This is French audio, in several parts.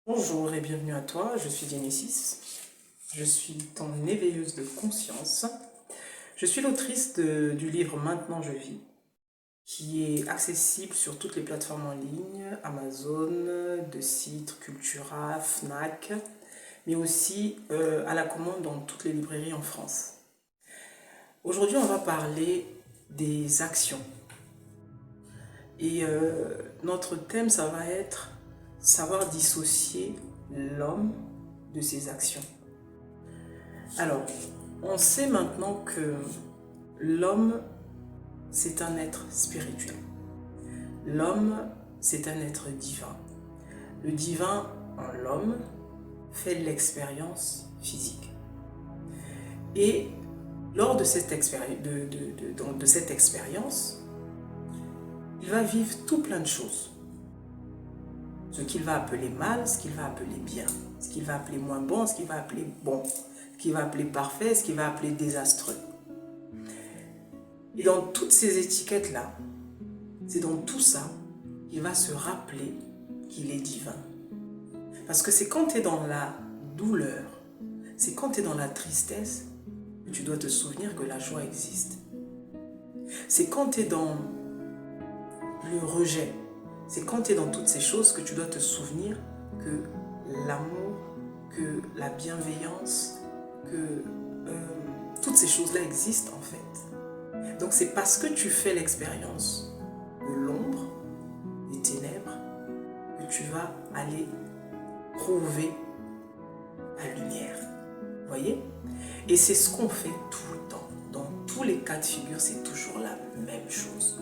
Bonjour et bienvenue à toi, je suis Genesis, je suis ton éveilleuse de conscience. Je suis l'autrice du livre Maintenant je vis, qui est accessible sur toutes les plateformes en ligne, Amazon, de sites Cultura, Fnac, mais aussi à la commande dans toutes les librairies en France. Aujourd'hui, on va parler des actions. Et notre thème, ça va être savoir dissocier l'homme de ses actions. Alors, on sait maintenant que l'homme, c'est un être spirituel. L'homme, c'est un être divin. Le divin en l'homme fait l'expérience physique. Et lors de cette expérience, il va vivre tout plein de choses. Ce qu'il va appeler mal, ce qu'il va appeler bien, ce qu'il va appeler moins bon, ce qu'il va appeler bon, ce qu'il va appeler parfait, ce qu'il va appeler désastreux. Et dans toutes ces étiquettes-là, c'est dans tout ça qu'il va se rappeler qu'il est divin. Parce que c'est quand tu es dans la douleur, c'est quand tu es dans la tristesse que tu dois te souvenir que la joie existe. C'est quand tu es dans le rejet, c'est quand tu es dans toutes ces choses que tu dois te souvenir que l'amour, que la bienveillance, que toutes ces choses-là existent en fait. Donc c'est parce que tu fais l'expérience de l'ombre, des ténèbres, que tu vas aller trouver la lumière. Vous voyez? Et c'est ce qu'on fait tout le temps. Dans tous les cas de figure, c'est toujours la même chose.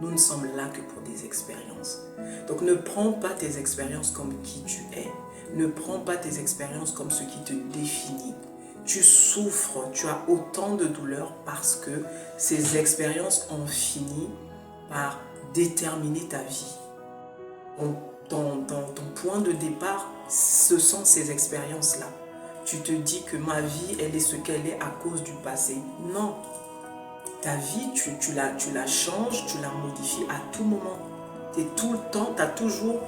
Nous ne sommes là que pour des expériences. Donc ne prends pas tes expériences comme qui tu es. Ne prends pas tes expériences comme ce qui te définit. Tu souffres, tu as autant de douleur parce que ces expériences ont fini par déterminer ta vie. Ton point de départ, ce sont ces expériences-là. Tu te dis que ma vie, elle est ce qu'elle est à cause du passé. Non. Ta vie, tu la changes, tu la modifies à tout moment. Tu es tout le temps, tu as toujours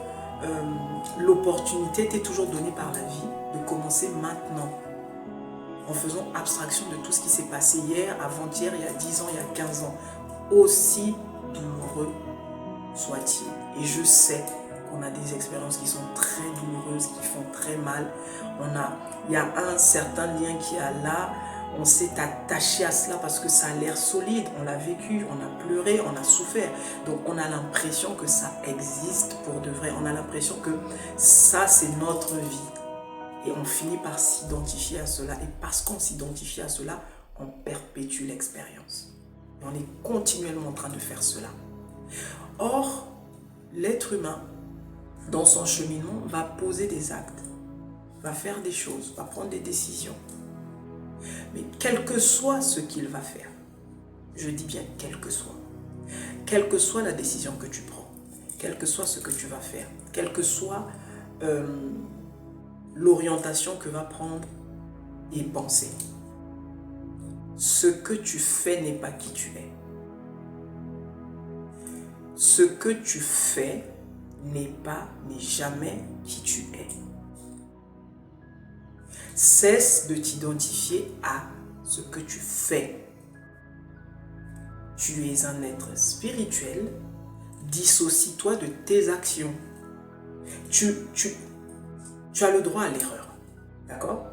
l'opportunité, tu es toujours donné par la vie de commencer maintenant. En faisant abstraction de tout ce qui s'est passé hier, avant-hier, il y a 10 ans, il y a 15 ans. Aussi douloureux soit-il. Et je sais qu'on a des expériences qui sont très douloureuses, qui font très mal. Il y a un certain lien qui est là. On s'est attaché à cela parce que ça a l'air solide. On l'a vécu, on a pleuré, on a souffert. Donc on a l'impression que ça existe pour de vrai. On a l'impression que ça, c'est notre vie. Et on finit par s'identifier à cela. Et parce qu'on s'identifie à cela, on perpétue l'expérience. Et on est continuellement en train de faire cela. Or, l'être humain, dans son cheminement, va poser des actes, va faire des choses, va prendre des décisions. Mais quel que soit ce qu'il va faire, je dis bien quelle que soit la décision que tu prends, quel que soit ce que tu vas faire, quelle que soit l'orientation que va prendre tes pensées, ce que tu fais n'est pas qui tu es. Ce que tu fais n'est jamais qui tu es. Cesse de t'identifier à ce que tu fais. Tu es un être spirituel, dissocie-toi de tes actions. Tu as le droit à l'erreur, d'accord?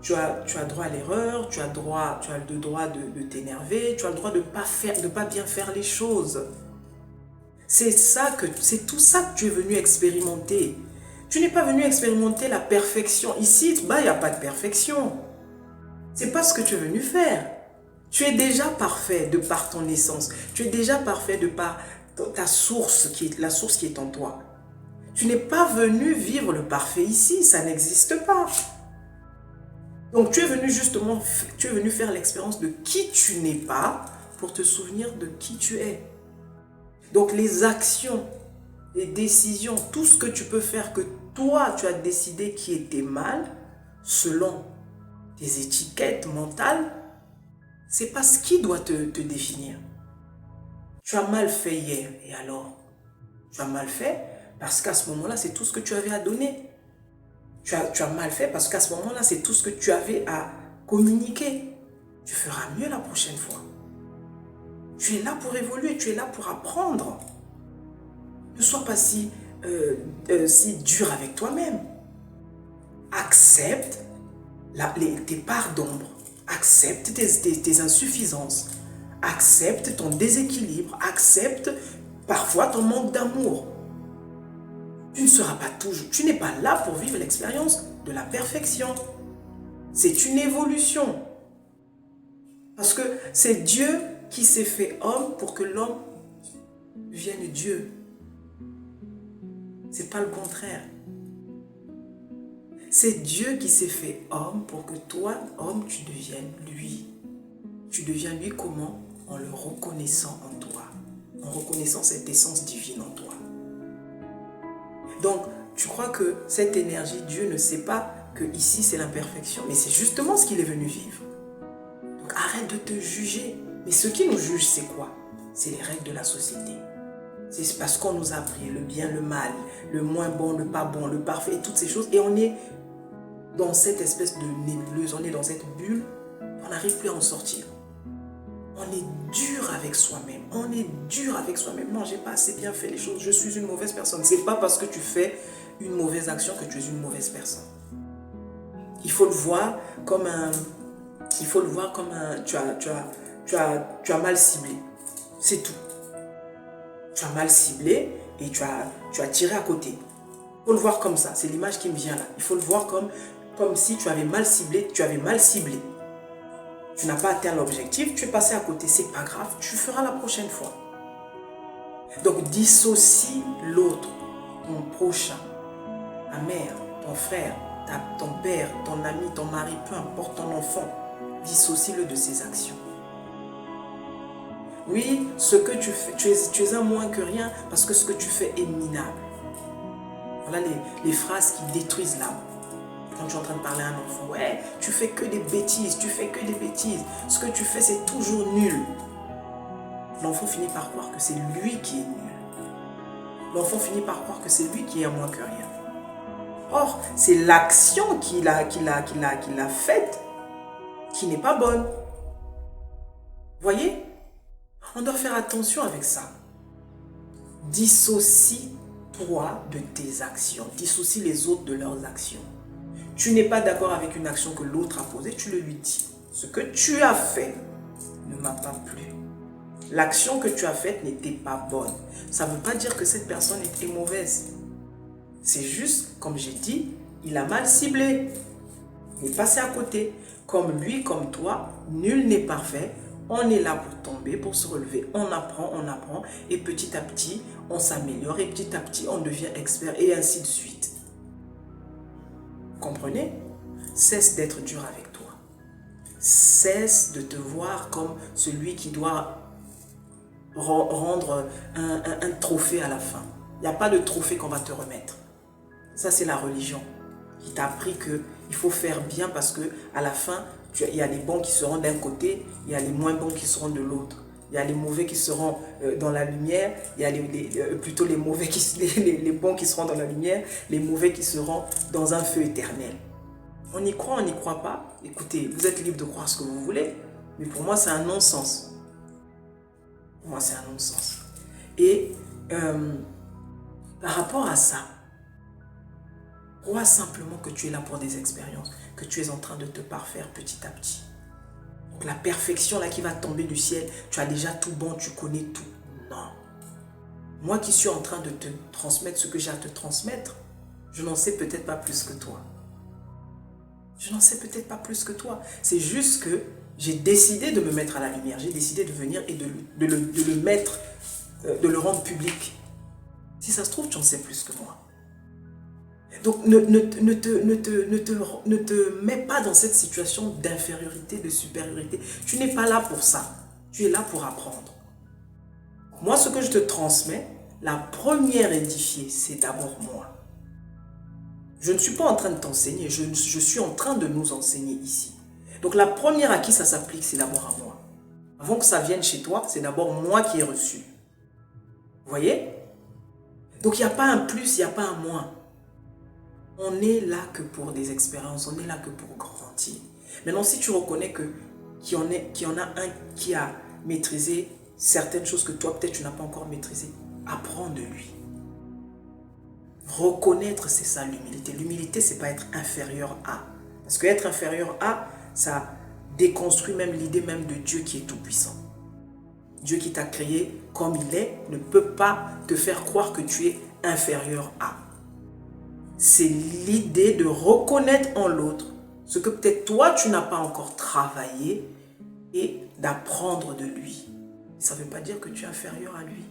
Tu as droit à l'erreur, tu as le droit de t'énerver, tu as le droit de pas bien faire les choses. C'est tout ça que tu es venu expérimenter. Tu n'es pas venu expérimenter la perfection. Ici, il n'y a pas de perfection. C'est pas ce que tu es venu faire. Tu es déjà parfait de par ton essence. Tu es déjà parfait de par ta source, la source qui est en toi. Tu n'es pas venu vivre le parfait ici, ça n'existe pas. Donc tu es venu faire l'expérience de qui tu n'es pas pour te souvenir de qui tu es. Donc les actions, les décisions, tout ce que tu peux faire que toi tu as décidé qui était mal, selon tes étiquettes mentales, c'est pas ce qui doit te définir. Tu as mal fait hier, et alors? Tu as mal fait parce qu'à ce moment-là, c'est tout ce que tu avais à donner. Tu as mal fait parce qu'à ce moment-là, c'est tout ce que tu avais à communiquer. Tu feras mieux la prochaine fois. Tu es là pour évoluer, tu es là pour apprendre. Ne sois pas si dur avec toi-même. Accepte tes parts d'ombre. Accepte tes insuffisances. Accepte ton déséquilibre. Accepte parfois ton manque d'amour. Tu ne seras pas toujours, tu n'es pas là pour vivre l'expérience de la perfection. C'est une évolution. Parce que c'est Dieu qui s'est fait homme pour que l'homme devienne Dieu. C'est pas le contraire. C'est Dieu qui s'est fait homme pour que toi, homme, tu deviennes lui. Tu deviens lui comment? En le reconnaissant en toi. En reconnaissant cette essence divine en toi. Donc, tu crois que cette énergie, Dieu ne sait pas que ici c'est l'imperfection. Mais c'est justement ce qu'il est venu vivre. Donc, arrête de te juger. Mais ce qui nous juge, c'est quoi? C'est les règles de la société. C'est parce qu'on nous a appris le bien, le mal, le moins bon, le pas bon, le parfait, et toutes ces choses. Et on est dans cette espèce de nébuleuse, on est dans cette bulle, on n'arrive plus à en sortir. On est dur avec soi-même. On est dur avec soi-même. Non, j'ai pas assez bien fait les choses. Je suis une mauvaise personne. C'est pas parce que tu fais une mauvaise action que tu es une mauvaise personne. Il faut le voir comme un... Tu as mal ciblé. C'est tout. Tu as mal ciblé et tu as tiré à côté. Il faut le voir comme ça. C'est l'image qui me vient là. Il faut le voir comme si tu avais mal ciblé. Tu avais mal ciblé. Tu n'as pas atteint l'objectif, tu es passé à côté, c'est pas grave, tu feras la prochaine fois. Donc dissocie l'autre, ton prochain, ta mère, ton frère, ton père, ton ami, ton mari, peu importe ton enfant, dissocie-le de ses actions. Oui, ce que tu fais, tu es un moins que rien parce que ce que tu fais est minable. Voilà les phrases qui détruisent l'âme. Quand tu es en train de parler à un enfant, ouais, tu fais que des bêtises, tu fais que des bêtises. Ce que tu fais, c'est toujours nul. L'enfant finit par croire que c'est lui qui est nul. L'enfant finit par croire que c'est lui qui est à moins que rien. Or, c'est l'action qu'il a faite qui n'est pas bonne. Vous voyez? On doit faire attention avec ça. Dissocie-toi de tes actions. Dissocie les autres de leurs actions. Tu n'es pas d'accord avec une action que l'autre a posée, tu le lui dis. Ce que tu as fait ne m'a pas plu. L'action que tu as faite n'était pas bonne. Ça ne veut pas dire que cette personne était mauvaise. C'est juste, comme j'ai dit, il a mal ciblé. Il est passé à côté. Comme lui, comme toi, nul n'est parfait. On est là pour tomber, pour se relever. On apprend. Et petit à petit, on s'améliore. Et petit à petit, on devient expert. Et ainsi de suite. Comprenez? Cesse d'être dur avec toi. Cesse de te voir comme celui qui doit rendre un trophée à la fin. Il n'y a pas de trophée qu'on va te remettre. Ça, c'est la religion qui t'a appris qu'il faut faire bien parce qu'à la fin, il y a les bons qui seront d'un côté, il y a les moins bons qui seront de l'autre. Il y a les mauvais qui seront dans la lumière, il y a plutôt les mauvais les bons qui seront dans la lumière, les mauvais qui seront dans un feu éternel. On y croit, on n'y croit pas. Écoutez, vous êtes libre de croire ce que vous voulez, mais pour moi, c'est un non-sens. Pour moi, c'est un non-sens. Et par rapport à ça, crois simplement que tu es là pour des expériences, que tu es en train de te parfaire petit à petit. Donc la perfection là qui va tomber du ciel, tu as déjà tout bon, tu connais tout. Non. Moi qui suis en train de te transmettre ce que j'ai à te transmettre, je n'en sais peut-être pas plus que toi. Je n'en sais peut-être pas plus que toi. C'est juste que j'ai décidé de me mettre à la lumière. J'ai décidé de venir et de le mettre, de le rendre public. Si ça se trouve, tu en sais plus que moi. Donc ne te mets pas dans cette situation d'infériorité, de supériorité. Tu n'es pas là pour ça. Tu es là pour apprendre. Moi, ce que je te transmets, la première édifiée, c'est d'abord moi. Je ne suis pas en train de t'enseigner, je suis en train de nous enseigner ici. Donc la première à qui ça s'applique, c'est d'abord à moi. Avant que ça vienne chez toi, c'est d'abord moi qui ai reçu. Vous voyez? Donc il n'y a pas un plus, il n'y a pas un moins. On est là que pour des expériences, on est là que pour grandir. Maintenant, si tu reconnais qu'il y en a un qui a maîtrisé certaines choses que toi, peut-être, tu n'as pas encore maîtrisées, apprends de lui. Reconnaître, c'est ça l'humilité. L'humilité, c'est pas être inférieur à. Parce que être inférieur à, ça déconstruit même l'idée même de Dieu qui est tout-puissant. Dieu qui t'a créé comme il est ne peut pas te faire croire que tu es inférieur à. C'est l'idée de reconnaître en l'autre ce que peut-être toi tu n'as pas encore travaillé et d'apprendre de lui. Ça ne veut pas dire que tu es inférieur à lui.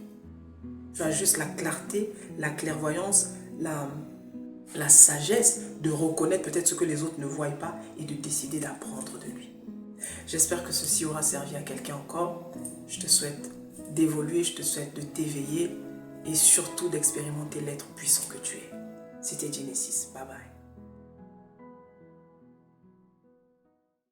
Tu as juste la clarté, la clairvoyance, la sagesse de reconnaître peut-être ce que les autres ne voient pas et de décider d'apprendre de lui. J'espère que ceci aura servi à quelqu'un encore. Je te souhaite d'évoluer, je te souhaite de t'éveiller et surtout d'expérimenter l'être puissant que tu es. C'était Genesis. Bye bye.